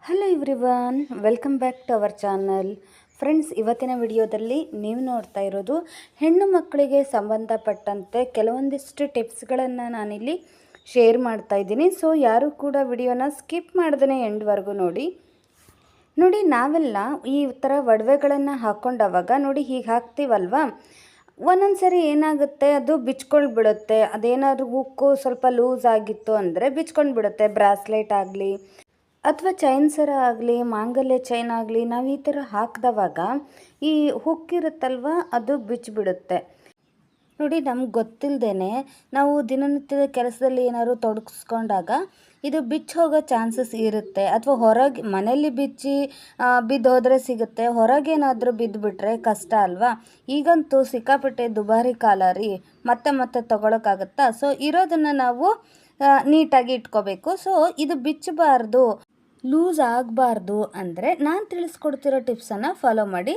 Hello everyone, welcome back to our channel. Friends, ಇವತ್ತಿನ ವಿಡಿಯೋದಲ್ಲಿ ನೀವು ನೋಡ್ತಾ ಇರೋದು ಹೆಣ್ಣು ಮಕ್ಕಳಿಗೆ ಸಂಬಂಧಪಟ್ಟಂತೆ ಕೆಲವೊಂದಿಷ್ಟು ಟಿಪ್ಸ್ಗಳನ್ನು ನಾನಿಲ್ಲಿ ಶೇರ್ ಮಾಡ್ತಾ ಇದ್ದೀನಿ. ಸೊ ಯಾರು ಕೂಡ ವಿಡಿಯೋನ ಸ್ಕಿಪ್ ಮಾಡ್ದೇ ಎಂಡ್ವರೆಗೂ ನೋಡಿ. ನಾವೆಲ್ಲ ಈ ಥರ ಒಡವೆಗಳನ್ನು ಹಾಕ್ಕೊಂಡವಾಗ ಹೀಗೆ ಹಾಕ್ತೀವಲ್ವ, ಒಂದೊಂದು ಸರಿ ಏನಾಗುತ್ತೆ, ಅದು ಬಿಚ್ಕೊಂಡು ಬಿಡುತ್ತೆ. ಅದೇನಾದರೂ ಹುಕ್ಕು ಸ್ವಲ್ಪ ಲೂಸ್ ಆಗಿತ್ತು ಅಂದರೆ ಬಿಚ್ಕೊಂಡು ಬಿಡುತ್ತೆ. ಬ್ರಾಸ್ಲೆಟ್ ಆಗಲಿ ಅಥವಾ ಚೈನ್ ಸರ ಆಗಲಿ, ಮಾಂಗಲ್ಯ ಚೈನ್ ಆಗಲಿ, ನಾವು ಈ ಥರ ಹಾಕಿದವಾಗ ಈ ಹುಕ್ಕಿರುತ್ತಲ್ವ, ಅದು ಬಿಚ್ಚಿಬಿಡುತ್ತೆ. ನಮ್ಗೆ ಗೊತ್ತಿಲ್ಲದೇ ನಾವು ದಿನನಿತ್ಯದ ಕೆಲಸದಲ್ಲಿ ಏನಾದ್ರು ತೊಡಗಿಸ್ಕೊಂಡಾಗ ಇದು ಬಿಚ್ಚಿ ಹೋಗೋ ಚಾನ್ಸಸ್ ಇರುತ್ತೆ. ಅಥವಾ ಹೊರಗೆ ಮನೆಯಲ್ಲಿ ಬಿದ್ದೋದ್ರೆ ಸಿಗುತ್ತೆ, ಹೊರಗೇನಾದರೂ ಬಿದ್ದುಬಿಟ್ರೆ ಕಷ್ಟ ಅಲ್ವಾ. ಈಗಂತೂ ಸಿಕ್ಕಾಪಟ್ಟೆ ದುಬಾರಿ ಕಾಲ ರೀ, ಮತ್ತೆ ತೊಗೊಳಕ್ಕಾಗತ್ತಾ? ಸೊ ಇರೋದನ್ನು ನಾವು ನೀಟಾಗಿ ಇಟ್ಕೋಬೇಕು. ಸೊ ಇದು ಬಿಚ್ಚಬಾರ್ದು, ಲೂಸ್ ಆಗಬಾರ್ದು ಅಂದರೆ ನಾನು ತಿಳಿಸ್ಕೊಡ್ತಿರೋ ಟಿಪ್ಸನ್ನು ಫಾಲೋ ಮಾಡಿ.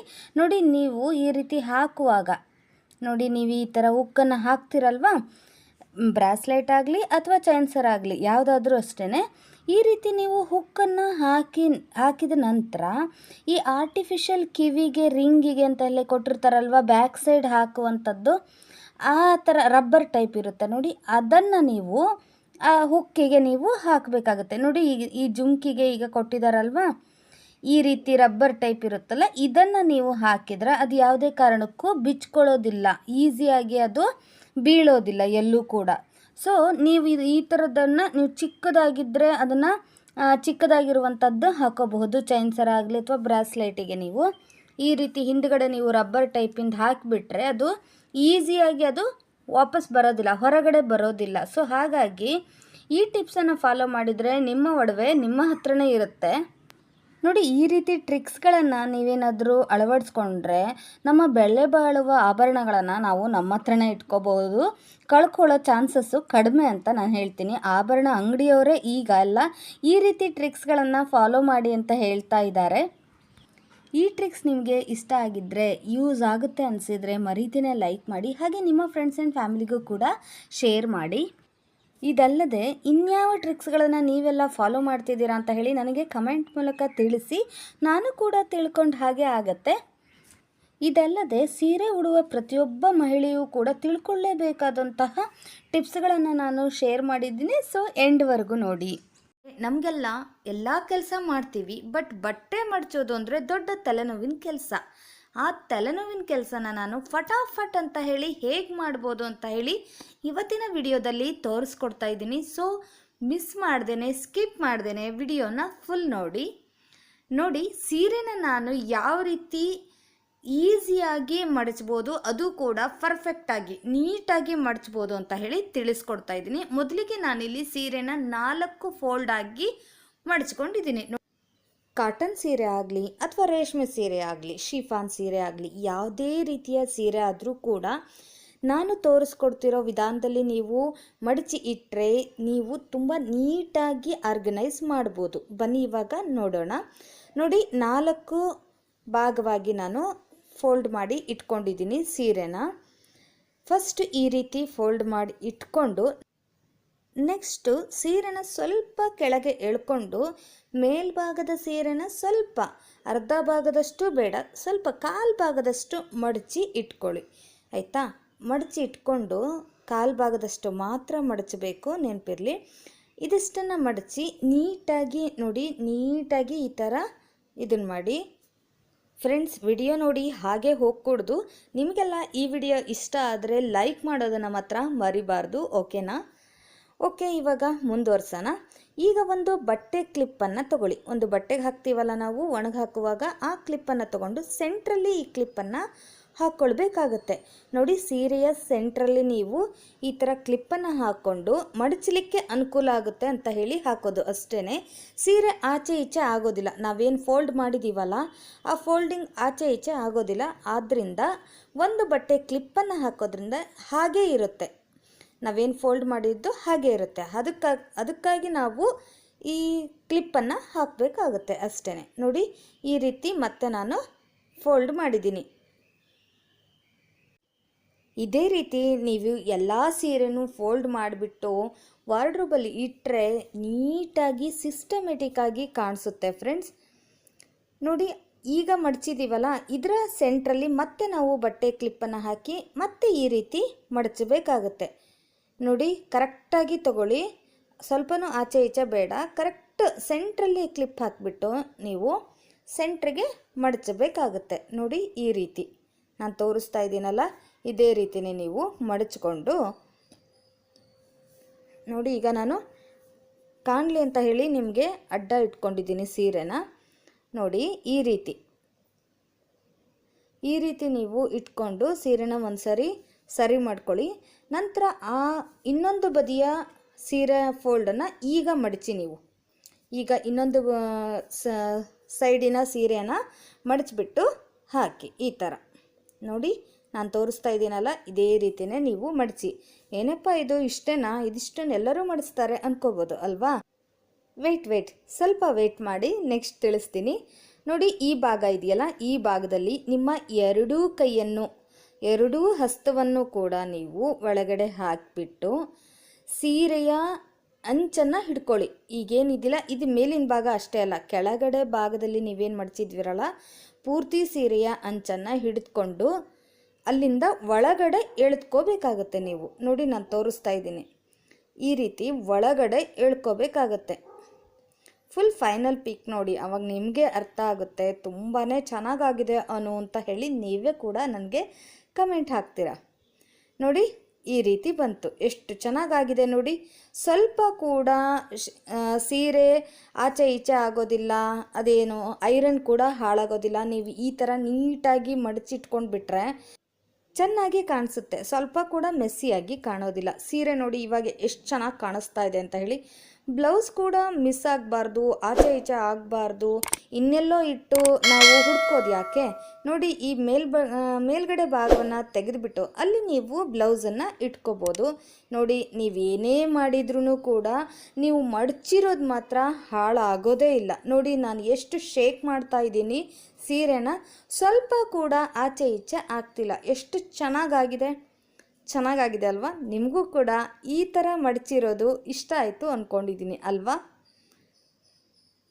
ನೀವು ಈ ರೀತಿ ಹಾಕುವಾಗ ನೀವು ಈ ಥರ ಹುಕ್ಕನ್ನು ಹಾಕ್ತಿರಲ್ವ, ಬ್ರಾಸ್ಲೆಟ್ ಆಗಲಿ ಅಥವಾ ಚೈನ್ ಸರ ಆಗಲಿ ಯಾವುದಾದ್ರೂ ಅಷ್ಟೇ, ಈ ರೀತಿ ನೀವು ಹುಕ್ಕನ್ನು ಹಾಕಿದ ನಂತರ ಈ ಆರ್ಟಿಫಿಷಿಯಲ್ ಕಿವಿಗೆ, ರಿಂಗಿಗೆ ಅಂತೆಲ್ಲ ಕೊಟ್ಟಿರ್ತಾರಲ್ವ, ಬ್ಯಾಕ್ ಸೈಡ್ ಹಾಕುವಂಥದ್ದು, ಆ ಥರ ರಬ್ಬರ್ ಟೈಪ್ ಇರುತ್ತೆ ಅದನ್ನು ನೀವು ಆ ಹುಕ್ಕಿಗೆ ನೀವು ಹಾಕಬೇಕಾಗುತ್ತೆ. ಈ ಜುಮ್ಕಿಗೆ ಈಗ ಕೊಟ್ಟಿದ್ದಾರಲ್ವ, ಈ ರೀತಿ ರಬ್ಬರ್ ಟೈಪ್ ಇರುತ್ತಲ್ಲ, ಇದನ್ನು ನೀವು ಹಾಕಿದ್ರೆ ಅದು ಯಾವುದೇ ಕಾರಣಕ್ಕೂ ಬಿಚ್ಕೊಳ್ಳೋದಿಲ್ಲ, ಈಸಿಯಾಗಿ ಅದು ಬೀಳೋದಿಲ್ಲ ಎಲ್ಲೂ ಕೂಡ. ಸೊ ನೀವು ಈ ಥರದನ್ನು ನೀವು ಚಿಕ್ಕದಾಗಿದ್ದರೆ ಅದನ್ನು ಚಿಕ್ಕದಾಗಿರುವಂಥದ್ದು ಹಾಕೋಬಹುದು. ಚೈನ್ ಸರ ಆಗಲಿ ಅಥವಾ ಬ್ರಾಸ್ಲೈಟಿಗೆ ನೀವು ಈ ರೀತಿ ಹಿಂದ್ಗಡೆ ನೀವು ರಬ್ಬರ್ ಟೈಪಿಂದ ಹಾಕಿಬಿಟ್ರೆ ಅದು ಈಸಿಯಾಗಿ ಅದು ವಾಪಸ್ ಬರೋದಿಲ್ಲ, ಹೊರಗಡೆ ಬರೋದಿಲ್ಲ. ಸೊ ಹಾಗಾಗಿ ಈ ಟಿಪ್ಸನ್ನು ಫಾಲೋ ಮಾಡಿದರೆ ನಿಮ್ಮ ಒಡವೆ ನಿಮ್ಮ ಹತ್ರನೇ ಇರುತ್ತೆ. ಈ ರೀತಿ ಟ್ರಿಕ್ಸ್ಗಳನ್ನು ನೀವೇನಾದರೂ ಅಳವಡಿಸ್ಕೊಂಡ್ರೆ ನಮ್ಮ ಬೆಲೆ ಬಾಳುವ ಆಭರಣಗಳನ್ನು ನಾವು ನಮ್ಮ ಹತ್ರನೇ ಇಟ್ಕೋಬಹುದು. ಕಳ್ಕೊಳ್ಳೋ ಚಾನ್ಸಸ್ಸು ಕಡಿಮೆ ಅಂತ ನಾನು ಹೇಳ್ತೀನಿ. ಆಭರಣ ಅಂಗಡಿಯವರೇ ಈಗ ಎಲ್ಲ ಈ ರೀತಿ ಟ್ರಿಕ್ಸ್ಗಳನ್ನು ಫಾಲೋ ಮಾಡಿ ಅಂತ ಹೇಳ್ತಾ ಇದ್ದಾರೆ. ಈ ಟ್ರಿಕ್ಸ್ ನಿಮಗೆ ಇಷ್ಟ ಆಗಿದ್ದರೆ, ಯೂಸ್ ಆಗುತ್ತೆ ಅನಿಸಿದರೆ ಮರೀತಿನೇ ಲೈಕ್ ಮಾಡಿ, ಹಾಗೆ ನಿಮ್ಮ ಫ್ರೆಂಡ್ಸ್ ಆ್ಯಂಡ್ ಫ್ಯಾಮಿಲಿಗೂ ಕೂಡ ಶೇರ್ ಮಾಡಿ. ಇದಲ್ಲದೆ ಇನ್ಯಾವ ಟ್ರಿಕ್ಸ್ಗಳನ್ನು ನೀವೆಲ್ಲ ಫಾಲೋ ಮಾಡ್ತಿದ್ದೀರಾ ಅಂತ ಹೇಳಿ ನನಗೆ ಕಮೆಂಟ್ ಮೂಲಕ ತಿಳಿಸಿ, ನಾನು ಕೂಡ ತಿಳ್ಕೊಂಡು ಹಾಗೆ ಆಗತ್ತೆ. ಇದಲ್ಲದೆ ಸೀರೆ ಉಡುವ ಪ್ರತಿಯೊಬ್ಬ ಮಹಿಳೆಯೂ ಕೂಡ ತಿಳ್ಕೊಳ್ಳೇಬೇಕಾದಂತಹ ಟಿಪ್ಸ್ಗಳನ್ನು ನಾನು ಶೇರ್ ಮಾಡಿದ್ದೀನಿ. ಸೊ ಎಂಡ್ವರೆಗೂ ನೋಡಿ. ನಮಗೆಲ್ಲ ಎಲ್ಲ ಕೆಲಸ ಮಾಡ್ತೀವಿ, ಬಟ್ ಬಟ್ಟೆ ಮಡಚೋದು ಅಂದರೆ ದೊಡ್ಡ ತಲೆನೋವಿನ ಕೆಲಸ. ಆ ತಲೆನೋವಿನ ಕೆಲಸನ ನಾನು ಫಟಾಫಟ್ ಅಂತ ಹೇಳಿ ಹೇಗೆ ಮಾಡ್ಬೋದು ಅಂತ ಹೇಳಿ ಇವತ್ತಿನ ವಿಡಿಯೋದಲ್ಲಿ ತೋರಿಸ್ಕೊಡ್ತಾ ಇದ್ದೀನಿ. ಸೊ ಮಿಸ್ ಮಾಡ್ದೇನೆ, ಸ್ಕಿಪ್ ಮಾಡ್ದೇನೆ ವಿಡಿಯೋನ ಫುಲ್ ನೋಡಿ. ಸೀರೆನ ನಾನು ಯಾವ ರೀತಿ ಈಸಿಯಾಗಿ ಮಡಚ್ಬೋದು, ಅದು ಕೂಡ ಪರ್ಫೆಕ್ಟಾಗಿ ನೀಟಾಗಿ ಮಡಚ್ಬೋದು ಅಂತ ಹೇಳಿ ತಿಳಿಸ್ಕೊಡ್ತಾ ಇದ್ದೀನಿ. ಮೊದಲಿಗೆ ನಾನಿಲ್ಲಿ ಸೀರೆನ 4 ಫೋಲ್ಡ್ ಆಗಿ ಮಡಚ್ಕೊಂಡಿದ್ದೀನಿ. ಕಾಟನ್ ಸೀರೆ ಆಗಲಿ ಅಥವಾ ರೇಷ್ಮೆ ಸೀರೆ ಆಗಲಿ, ಶಿಫಾನ್ ಸೀರೆ ಆಗಲಿ, ಯಾವುದೇ ರೀತಿಯ ಸೀರೆ ಆದರೂ ಕೂಡ ನಾನು ತೋರಿಸ್ಕೊಡ್ತಿರೋ ವಿಧಾನದಲ್ಲಿ ನೀವು ಮಡಚಿ ಇಟ್ಟರೆ ನೀವು ತುಂಬ ನೀಟಾಗಿ ಆರ್ಗನೈಸ್ ಮಾಡ್ಬೋದು. ಬನ್ನಿ ಇವಾಗ ನೋಡೋಣ. 4 ಭಾಗವಾಗಿ ನಾನು ಫೋಲ್ಡ್ ಮಾಡಿ ಇಟ್ಕೊಂಡಿದ್ದೀನಿ ಸೀರೆನ. ಫಸ್ಟ್ ಈ ರೀತಿ ಫೋಲ್ಡ್ ಮಾಡಿ ಇಟ್ಕೊಂಡು, ನೆಕ್ಸ್ಟು ಸೀರೆನ ಸ್ವಲ್ಪ ಕೆಳಗೆ ಎಳ್ಕೊಂಡು ಮೇಲ್ಭಾಗದ ಸೀರೆನ ಸ್ವಲ್ಪ ಅರ್ಧ ಭಾಗದಷ್ಟು ಬೇಡ, ಸ್ವಲ್ಪ ಕಾಲು ಭಾಗದಷ್ಟು ಮಡಚಿ ಇಟ್ಕೊಳ್ಳಿ. ಆಯಿತಾ? ಮಡಚಿ ಇಟ್ಕೊಂಡು ಕಾಲು ಭಾಗದಷ್ಟು ಮಾತ್ರ ಮಡಚಬೇಕು, ನೆನಪಿರಲಿ. ಇದಿಷ್ಟನ್ನು ಮಡಚಿ ನೀಟಾಗಿ ನೀಟಾಗಿ ಈ ಥರ ಇದನ್ನು ಮಾಡಿ. ಫ್ರೆಂಡ್ಸ್, ವಿಡಿಯೋ ನೋಡಿ ಹಾಗೆ ಹೋಗ್ಕೊಡ್ದು. ನಿಮಗೆಲ್ಲ ಈ ವಿಡಿಯೋ ಇಷ್ಟ ಆದರೆ ಲೈಕ್ ಮಾಡೋದನ್ನು ಮಾತ್ರ ಮರಿಬಾರ್ದು, ಓಕೆನಾ? ಓಕೆ, ಇವಾಗ ಮುಂದುವರ್ಸೋಣ. ಈಗ ಒಂದು ಬಟ್ಟೆ ಕ್ಲಿಪ್ಪನ್ನು ತಗೊಳ್ಳಿ. ಒಂದು ಬಟ್ಟೆಗೆ ಹಾಕ್ತೀವಲ್ಲ ನಾವು ಒಣಗಿ ಹಾಕುವಾಗ, ಆ ಕ್ಲಿಪ್ಪನ್ನು ತಗೊಂಡು ಸೆಂಟ್ರಲ್ಲಿ ಈ ಕ್ಲಿಪ್ಪನ್ನು ಹಾಕ್ಕೊಳ್ಬೇಕಾಗತ್ತೆ. ಸೀರೆಯ ಸೆಂಟ್ರಲ್ಲಿ ನೀವು ಈ ಥರ ಕ್ಲಿಪ್ಪನ್ನು ಹಾಕ್ಕೊಂಡು ಮಡಚಲಿಕ್ಕೆ ಅನುಕೂಲ ಆಗುತ್ತೆ ಅಂತ ಹೇಳಿ ಹಾಕೋದು ಅಷ್ಟೇ. ಸೀರೆ ಆಚೆ ಈಚೆ ಆಗೋದಿಲ್ಲ. ನಾವೇನು ಫೋಲ್ಡ್ ಮಾಡಿದ್ದೀವಲ್ಲ, ಆ ಫೋಲ್ಡಿಂಗ್ ಆಚೆ ಈಚೆ ಆಗೋದಿಲ್ಲ. ಆದ್ದರಿಂದ ಒಂದು ಬಟ್ಟೆ ಕ್ಲಿಪ್ಪನ್ನು ಹಾಕೋದ್ರಿಂದ ಹಾಗೇ ಇರುತ್ತೆ, ನಾವೇನು ಫೋಲ್ಡ್ ಮಾಡಿದ್ದು ಹಾಗೆ ಇರುತ್ತೆ. ಅದಕ್ಕಾಗಿ ನಾವು ಈ ಕ್ಲಿಪ್ಪನ್ನು ಹಾಕಬೇಕಾಗುತ್ತೆ ಅಷ್ಟೇ. ಈ ರೀತಿ ಮತ್ತೆ ನಾನು ಫೋಲ್ಡ್ ಮಾಡಿದ್ದೀನಿ. ಇದೇ ರೀತಿ ನೀವು ಎಲ್ಲ ಸೀರೆನೂ ಫೋಲ್ಡ್ ಮಾಡಿಬಿಟ್ಟು ವಾರ್ಡ್ರೋಬಲ್ಲಿ ಇಟ್ಟರೆ ನೀಟಾಗಿ ಸಿಸ್ಟಮೆಟಿಕ್ಕಾಗಿ ಕಾಣಿಸುತ್ತೆ ಫ್ರೆಂಡ್ಸ್. ನೋಡಿ, ಈಗ ಮಡಚಿದ್ದೀವಲ್ಲ, ಇದರ ಸೆಂಟ್ರಲ್ಲಿ ಮತ್ತೆ ನಾವು ಬಟ್ಟೆ ಕ್ಲಿಪ್ಪನ್ನು ಹಾಕಿ ಮತ್ತೆ ಈ ರೀತಿ ಮಡಚಬೇಕಾಗುತ್ತೆ. ನೋಡಿ, ಕರೆಕ್ಟಾಗಿ ತಗೊಳ್ಳಿ, ಸ್ವಲ್ಪನೂ ಆಚೆ ಈಚೆ ಬೇಡ. ಕರೆಕ್ಟ್ ಸೆಂಟ್ರಲ್ಲಿ ಕ್ಲಿಪ್ ಹಾಕಿಬಿಟ್ಟು ನೀವು ಸೆಂಟ್ರಿಗೆ ಮಡಚಬೇಕಾಗುತ್ತೆ. ನೋಡಿ, ಈ ರೀತಿ ನಾನು ತೋರಿಸ್ತಾ ಇದ್ದೀನಲ್ಲ, ಇದೇ ರೀತಿಯೇ ನೀವು ಮಡಚಿಕೊಂಡು ನೋಡಿ. ಈಗ ನಾನು ಕಾಣಲಿ ಅಂತ ಹೇಳಿ ನಿಮಗೆ ಅಡ್ಡ ಇಟ್ಕೊಂಡಿದ್ದೀನಿ ಸೀರೆನ. ನೋಡಿ, ಈ ರೀತಿ ನೀವು ಇಟ್ಕೊಂಡು ಸೀರೆನ ಒಂದು ಸರಿ ಮಾಡ್ಕೊಳ್ಳಿ. ನಂತರ ಆ ಇನ್ನೊಂದು ಬದಿಯ ಸೀರೆ ಫೋಲ್ಡನ್ನು ಈಗ ಮಡಚಿ. ನೀವು ಈಗ ಇನ್ನೊಂದು ಸೈಡಿನ ಸೀರೆಯನ್ನು ಮಡಚಿಬಿಟ್ಟು ಹಾಕಿ. ಈ ಥರ ನೋಡಿ, ನಾನು ತೋರಿಸ್ತಾ ಇದ್ದೀನಲ್ಲ, ಇದೇ ರೀತಿಯೇ ನೀವು ಮಡಚಿ. ಏನಪ್ಪ ಇದು ಇಷ್ಟೇನಾ, ಇದಿಷ್ಟನ್ನು ಎಲ್ಲರೂ ಮಡಿಸ್ತಾರೆ ಅಂದ್ಕೋಬೋದು ಅಲ್ವಾ? ವೆಯ್ಟ್ ಸ್ವಲ್ಪ ವೆಯ್ಟ್ ಮಾಡಿ, ನೆಕ್ಸ್ಟ್ ತಿಳಿಸ್ತೀನಿ. ನೋಡಿ, ಈ ಭಾಗ ಇದೆಯಲ್ಲ, ಈ ಭಾಗದಲ್ಲಿ ನಿಮ್ಮ ಎರಡೂ ಹಸ್ತವನ್ನು ಕೂಡ ನೀವು ಒಳಗಡೆ ಹಾಕಿಬಿಟ್ಟು ಸೀರೆಯ ಅಂಚನ್ನು ಹಿಡ್ಕೊಳ್ಳಿ. ಈಗೇನಿದಿಲ್ಲ, ಇದು ಮೇಲಿನ ಭಾಗ ಅಷ್ಟೇ ಅಲ್ಲ, ಕೆಳಗಡೆ ಭಾಗದಲ್ಲಿ ನೀವೇನು ಮಡಚಿದ್ವಿರಲ್ಲ, ಪೂರ್ತಿ ಸೀರೆಯ ಅಂಚನ್ನು ಹಿಡಿದುಕೊಂಡು ಅಲ್ಲಿಂದ ಒಳಗಡೆ ಎಳೆದ್ಕೋಬೇಕಾಗತ್ತೆ ನೀವು. ನೋಡಿ, ನಾನು ತೋರಿಸ್ತಾ ಇದ್ದೀನಿ, ಈ ರೀತಿ ಒಳಗಡೆ ಎಳ್ಕೋಬೇಕಾಗತ್ತೆ. ಫುಲ್ ಫೈನಲ್ ಪಿಕ್ ನೋಡಿ, ಅವಾಗ ನಿಮಗೆ ಅರ್ಥ ಆಗುತ್ತೆ ತುಂಬಾ ಚೆನ್ನಾಗಾಗಿದೆ ಅಂತ ಹೇಳಿ ನೀವೇ ಕೂಡ ನನಗೆ ಕಮೆಂಟ್ ಹಾಕ್ತೀರಾ. ನೋಡಿ, ಈ ರೀತಿ ಬಂತು, ಎಷ್ಟು ಚೆನ್ನಾಗಾಗಿದೆ ನೋಡಿ. ಸ್ವಲ್ಪ ಕೂಡ ಸೀರೆ ಆಚೆ ಈಚೆ ಆಗೋದಿಲ್ಲ, ಅದೇನು ಐರನ್ ಕೂಡ ಹಾಳಾಗೋದಿಲ್ಲ. ನೀವು ಈ ಥರ ನೀಟಾಗಿ ಮಡಚಿಟ್ಕೊಂಡು ಬಿಟ್ರೆ ಚೆನ್ನಾಗಿ ಕಾಣಿಸುತ್ತೆ, ಸ್ವಲ್ಪ ಕೂಡ ಮೆಸ್ಸಿಯಾಗಿ ಕಾಣೋದಿಲ್ಲ. ಸೀರೆ ನೋಡಿ ಇವಾಗ ಎಷ್ಟು ಚೆನ್ನಾಗಿ ಕಾಣಿಸ್ತಾ ಇದೆ ಅಂತ ಹೇಳಿ. ಬ್ಲೌಸ್ ಕೂಡ ಮಿಸ್ ಆಗಬಾರ್ದು, ಆಚೆ ಈಚೆ ಆಗಬಾರ್ದು, ಇನ್ನೆಲ್ಲೋ ಇಟ್ಟು ನಾವು ಹುಡ್ಕೋದು ಯಾಕೆ? ನೋಡಿ, ಈ ಮೇಲ್ಗಡೆ ಭಾಗವನ್ನು ತೆಗೆದುಬಿಟ್ಟು ಅಲ್ಲಿ ನೀವು ಬ್ಲೌಸನ್ನು ಇಟ್ಕೋಬೋದು. ನೋಡಿ, ನೀವೇನೇ ಮಾಡಿದ್ರೂ ಕೂಡ ನೀವು ಮಡಚಿರೋದು ಮಾತ್ರ ಹಾಳಾಗೋದೇ ಇಲ್ಲ. ನೋಡಿ, ನಾನು ಎಷ್ಟು ಶೇಕ್ ಮಾಡ್ತಾ ಇದ್ದೀನಿ ಸೀರೆನ, ಸ್ವಲ್ಪ ಕೂಡ ಆಚೆ ಈಚೆ ಆಗ್ತಿಲ್ಲ. ಎಷ್ಟು ಚೆನ್ನಾಗಾಗಿದೆ ಅಲ್ವಾ? ನಿಮಗೂ ಕೂಡ ಈ ಥರ ಮಡಚಿರೋದು ಇಷ್ಟ ಆಯಿತು ಅಂದ್ಕೊಂಡಿದ್ದೀನಿ ಅಲ್ವಾ?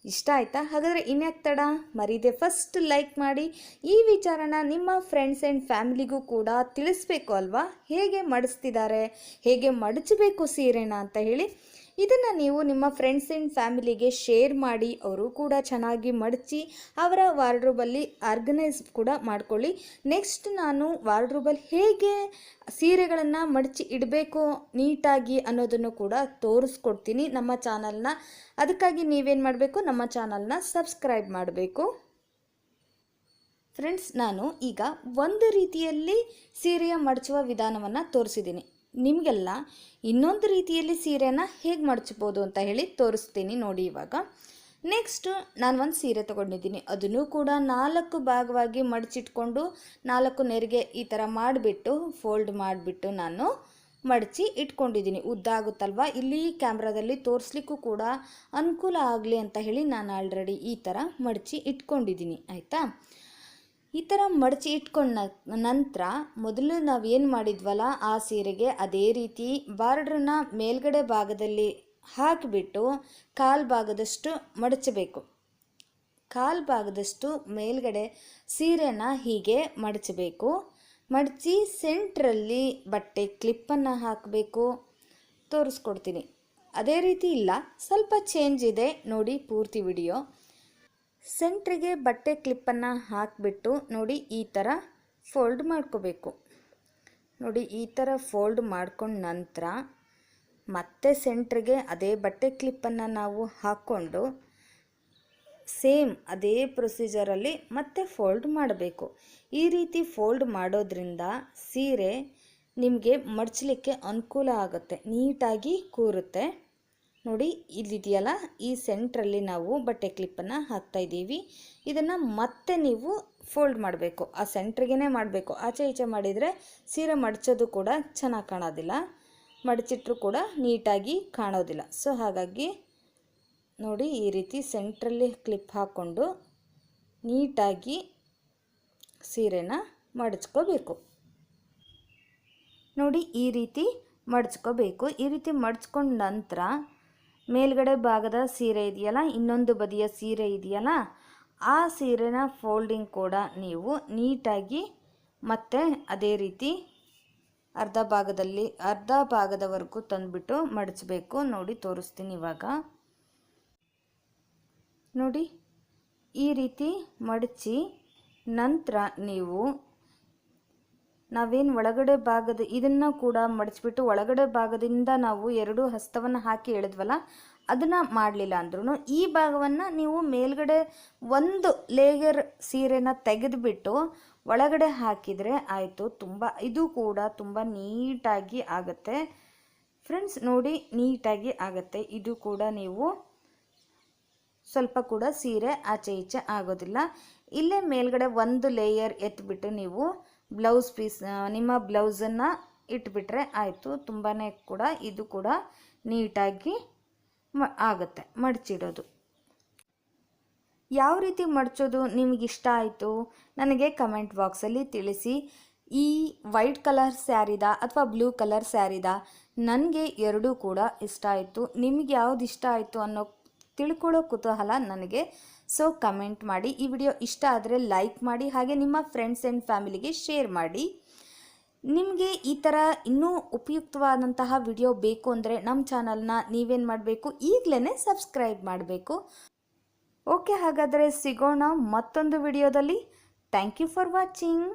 ಇಷ್ಟ ಆಯಿತಾ? ಹಾಗಾದರೆ ಇನ್ಯಾಕೆ ತಡ, ಮರೀದೆ ಫಸ್ಟ್ ಲೈಕ್ ಮಾಡಿ. ಈ ವಿಚಾರನ ನಿಮ್ಮ ಫ್ರೆಂಡ್ಸ್ ಆ್ಯಂಡ್ ಫ್ಯಾಮಿಲಿಗೂ ಕೂಡ ತಿಳಿಸ್ಬೇಕು ಅಲ್ವಾ, ಹೇಗೆ ಮಡಿಸ್ತಿದ್ದಾರೆ, ಹೇಗೆ ಮಡಚಬೇಕು ಸೀರೆನ ಅಂತ ಹೇಳಿ. ಇದನ್ನು ನೀವು ನಿಮ್ಮ ಫ್ರೆಂಡ್ಸ್ ಆ್ಯಂಡ್ ಫ್ಯಾಮಿಲಿಗೆ ಶೇರ್ ಮಾಡಿ, ಅವರು ಕೂಡ ಚೆನ್ನಾಗಿ ಮಡಚಿ ಅವರ ವಾರ್ಡ್ರೋಬಲ್ಲಿ ಆರ್ಗನೈಸ್ ಕೂಡ ಮಾಡ್ಕೊಳ್ಳಿ. ನೆಕ್ಸ್ಟ್ ನಾನು ವಾರ್ಡ್ರೋಬಲ್ಲಿ ಹೇಗೆ ಸೀರೆಗಳನ್ನು ಮಡಚಿ ಇಡಬೇಕು ನೀಟಾಗಿ ಅನ್ನೋದನ್ನು ಕೂಡ ತೋರಿಸ್ಕೊಡ್ತೀನಿ ನಮ್ಮ ಚಾನಲ್ನ. ಅದಕ್ಕಾಗಿ ನೀವೇನು ಮಾಡಬೇಕು, ನಮ್ಮ ಚಾನಲ್ನ ಸಬ್ಸ್ಕ್ರೈಬ್ ಮಾಡಬೇಕು. ಫ್ರೆಂಡ್ಸ್, ನಾನು ಈಗ ಒಂದು ರೀತಿಯಲ್ಲಿ ಸೀರೆಯ ಮಡಚುವ ವಿಧಾನವನ್ನು ತೋರಿಸಿದ್ದೀನಿ. ನಿಮಗೆಲ್ಲ ಇನ್ನೊಂದು ರೀತಿಯಲ್ಲಿ ಸೀರೆನ ಹೇಗೆ ಮಡಚ್ಬೋದು ಅಂತ ಹೇಳಿ ತೋರಿಸ್ತೀನಿ ನೋಡಿ. ಇವಾಗ ನೆಕ್ಸ್ಟು ನಾನು ಒಂದು ಸೀರೆ ತೊಗೊಂಡಿದ್ದೀನಿ, ಅದನ್ನು ಕೂಡ 4 ಭಾಗವಾಗಿ ಮಡಚಿಟ್ಕೊಂಡು 4 ನೆರಿಗೆ ಈ ಥರ ಮಾಡಿಬಿಟ್ಟು ಫೋಲ್ಡ್ ಮಾಡಿಬಿಟ್ಟು ನಾನು ಮಡಚಿ ಇಟ್ಕೊಂಡಿದ್ದೀನಿ. ಉದ್ದ ಆಗುತ್ತಲ್ವ, ಇಲ್ಲಿ ಕ್ಯಾಮ್ರಾದಲ್ಲಿ ತೋರಿಸ್ಲಿಕ್ಕೂ ಕೂಡ ಅನುಕೂಲ ಆಗಲಿ ಅಂತ ಹೇಳಿ ನಾನು ಆಲ್ರೆಡಿ ಈ ಥರ ಮಡಚಿ ಇಟ್ಕೊಂಡಿದ್ದೀನಿ. ಆಯಿತಾ? ಈ ಥರ ಮಡಚಿ ಇಟ್ಕೊಂಡ ನಂತರ ಮೊದಲು ನಾವು ಏನು ಮಾಡಿದ್ವಲ್ಲ ಆ ಸೀರೆಗೆ ಅದೇ ರೀತಿ ಬಾರ್ಡ್ರನ್ನ ಮೇಲ್ಗಡೆ ಭಾಗದಲ್ಲಿ ಹಾಕಿಬಿಟ್ಟು ಕಾಲು ಭಾಗದಷ್ಟು ಮಡಚಬೇಕು. ಕಾಲು ಭಾಗದಷ್ಟು ಮೇಲ್ಗಡೆ ಸೀರೆನ ಹೀಗೆ ಮಡಚಬೇಕು. ಮಡಚಿ ಸೆಂಟ್ರಲ್ಲಿ ಬಟ್ಟೆ ಕ್ಲಿಪ್ಪನ್ನು ಹಾಕಬೇಕು. ತೋರಿಸ್ಕೊಡ್ತೀನಿ. ಅದೇ ರೀತಿ ಇಲ್ಲ, ಸ್ವಲ್ಪ ಚೇಂಜ್ ಇದೆ ನೋಡಿ ಪೂರ್ತಿ ವಿಡಿಯೋ. ಸೆಂಟ್ರಿಗೆ ಬಟ್ಟೆ ಕ್ಲಿಪ್ಪನ್ನು ಹಾಕಿಬಿಟ್ಟು ನೋಡಿ ಈ ಥರ ಫೋಲ್ಡ್ ಮಾಡ್ಕೋಬೇಕು. ನೋಡಿ, ಈ ಥರ ಫೋಲ್ಡ್ ಮಾಡ್ಕೊಂಡ ನಂತರ ಮತ್ತೆ ಸೆಂಟ್ರಿಗೆ ಅದೇ ಬಟ್ಟೆ ಕ್ಲಿಪ್ಪನ್ನು ನಾವು ಹಾಕ್ಕೊಂಡು ಸೇಮ್ ಅದೇ ಪ್ರೊಸೀಜರಲ್ಲಿ ಮತ್ತೆ ಫೋಲ್ಡ್ ಮಾಡಬೇಕು. ಈ ರೀತಿ ಫೋಲ್ಡ್ ಮಾಡೋದ್ರಿಂದ ಸೀರೆ ನಿಮಗೆ ಮಡಚಲಿಕ್ಕೆ ಅನುಕೂಲ ಆಗುತ್ತೆ, ನೀಟಾಗಿ ಕೂರುತ್ತೆ. ನೋಡಿ, ಇಲ್ಲಿದೆಯಲ್ಲ, ಈ ಸೆಂಟ್ರಲ್ಲಿ ನಾವು ಬಟ್ಟೆ ಕ್ಲಿಪ್ಪನ್ನು ಹಾಕ್ತಾಯಿದ್ದೀವಿ. ಇದನ್ನು ಮತ್ತೆ ನೀವು ಫೋಲ್ಡ್ ಮಾಡಬೇಕು, ಆ ಸೆಂಟ್ರಿಗೇ ಮಾಡಬೇಕು. ಆಚೆ ಈಚೆ ಮಾಡಿದರೆ ಸೀರೆ ಮಡಚೋದು ಕೂಡ ಚೆನ್ನಾಗಿ ಕಾಣೋದಿಲ್ಲ, ಮಡಚಿಟ್ರೂ ಕೂಡ ನೀಟಾಗಿ ಕಾಣೋದಿಲ್ಲ. ಸೊ ಹಾಗಾಗಿ ನೋಡಿ, ಈ ರೀತಿ ಸೆಂಟ್ರಲ್ಲಿ ಕ್ಲಿಪ್ ಹಾಕ್ಕೊಂಡು ನೀಟಾಗಿ ಸೀರೆನ ಮಡಚ್ಕೋಬೇಕು. ನೋಡಿ, ಈ ರೀತಿ ಮಡ್ಚ್ಕೋಬೇಕು. ಈ ರೀತಿ ಮಡ್ಚ್ಕೊಂಡ ನಂತರ ಮೇಲ್ಗಡೆ ಭಾಗದ ಸೀರೆ ಇದೆಯಲ್ಲ, ಇನ್ನೊಂದು ಬದಿಯ ಸೀರೆ ಇದೆಯಲ್ಲ, ಆ ಸೀರೆನ ಫೋಲ್ಡಿಂಗ್ ಕೂಡ ನೀವು ನೀಟಾಗಿ ಮತ್ತೆ ಅದೇ ರೀತಿ ಅರ್ಧ ಭಾಗದವರೆಗೂ ತಂದುಬಿಟ್ಟು ಮಡಚಬೇಕು. ನೋಡಿ ತೋರಿಸ್ತೀನಿ ಇವಾಗ. ನೋಡಿ ಈ ರೀತಿ ಮಡಚಿ ನಂತರ ನೀವು ನಾವೇನು ಒಳಗಡೆ ಭಾಗದ ಇದನ್ನು ಕೂಡ ಮಡಚಿಬಿಟ್ಟು ಒಳಗಡೆ ಭಾಗದಿಂದ ನಾವು ಎರಡು ಹಸ್ತವನ್ನು ಹಾಕಿ ಎಳೆದ್ವಲ್ಲ, ಅದನ್ನು ಮಾಡಲಿಲ್ಲ ಅಂದ್ರೂ ಈ ಭಾಗವನ್ನು ನೀವು ಮೇಲ್ಗಡೆ ಒಂದು ಲೇಯರ್ ಸೀರೆನ ತೆಗೆದುಬಿಟ್ಟು ಒಳಗಡೆ ಹಾಕಿದರೆ ಆಯಿತು. ಇದು ಕೂಡ ತುಂಬ ನೀಟಾಗಿ ಆಗುತ್ತೆ ಫ್ರೆಂಡ್ಸ್. ನೋಡಿ ನೀಟಾಗಿ ಆಗುತ್ತೆ. ಇದು ಕೂಡ ನೀವು ಸ್ವಲ್ಪ ಕೂಡ ಸೀರೆ ಆಚೆ ಈಚೆ ಆಗೋದಿಲ್ಲ. ಇಲ್ಲೇ ಮೇಲ್ಗಡೆ ಒಂದು ಲೇಯರ್ ಎತ್ಬಿಟ್ಟು ನೀವು ಬ್ಲೌಸ್ ಪೀಸ್ ನಿಮ್ಮ ಬ್ಲೌಸನ್ನು ಇಟ್ಬಿಟ್ರೆ ಆಯಿತು. ತುಂಬಾ ಕೂಡ ಇದು ಕೂಡ ನೀಟಾಗಿ ಆಗುತ್ತೆ ಮಡಚಿಡೋದು. ಯಾವ ರೀತಿ ಮಡಚೋದು ನಿಮಗಿಷ್ಟ ಆಯಿತು ನನಗೆ ಕಮೆಂಟ್ ಬಾಕ್ಸಲ್ಲಿ ತಿಳಿಸಿ. ಈ ವೈಟ್ ಕಲರ್ ಸ್ಯಾರಿದ ಅಥವಾ ಬ್ಲೂ ಕಲರ್ ಸ್ಯಾರಿದ? ನನಗೆ ಎರಡೂ ಕೂಡ ಇಷ್ಟ ಆಯಿತು. ನಿಮಗೆ ಯಾವ್ದು ಇಷ್ಟ ಆಯಿತು ಅನ್ನೋ ತಿಳ್ಕೊಳ್ಳೋ ಕುತೂಹಲ ನನಗೆ. ಸೊ ಕಮೆಂಟ್ ಮಾಡಿ. ಈ ವಿಡಿಯೋ ಇಷ್ಟ ಆದರೆ ಲೈಕ್ ಮಾಡಿ, ಹಾಗೆ ನಿಮ್ಮ ಫ್ರೆಂಡ್ಸ್ ಆ್ಯಂಡ್ ಫ್ಯಾಮಿಲಿಗೆ ಶೇರ್ ಮಾಡಿ. ನಿಮಗೆ ಈ ಥರ ಇನ್ನೂ ಉಪಯುಕ್ತವಾದಂತಹ ವಿಡಿಯೋ ಬೇಕು ಅಂದರೆ ನಮ್ಮ ಚಾನಲ್ನ ನೀವೇನು ಮಾಡಬೇಕು, ಈಗಲೇ ಸಬ್ಸ್ಕ್ರೈಬ್ ಮಾಡಬೇಕು. ಓಕೆ, ಹಾಗಾದರೆ ಸಿಗೋಣ ಮತ್ತೊಂದು ವಿಡಿಯೋದಲ್ಲಿ. Thank you for watching.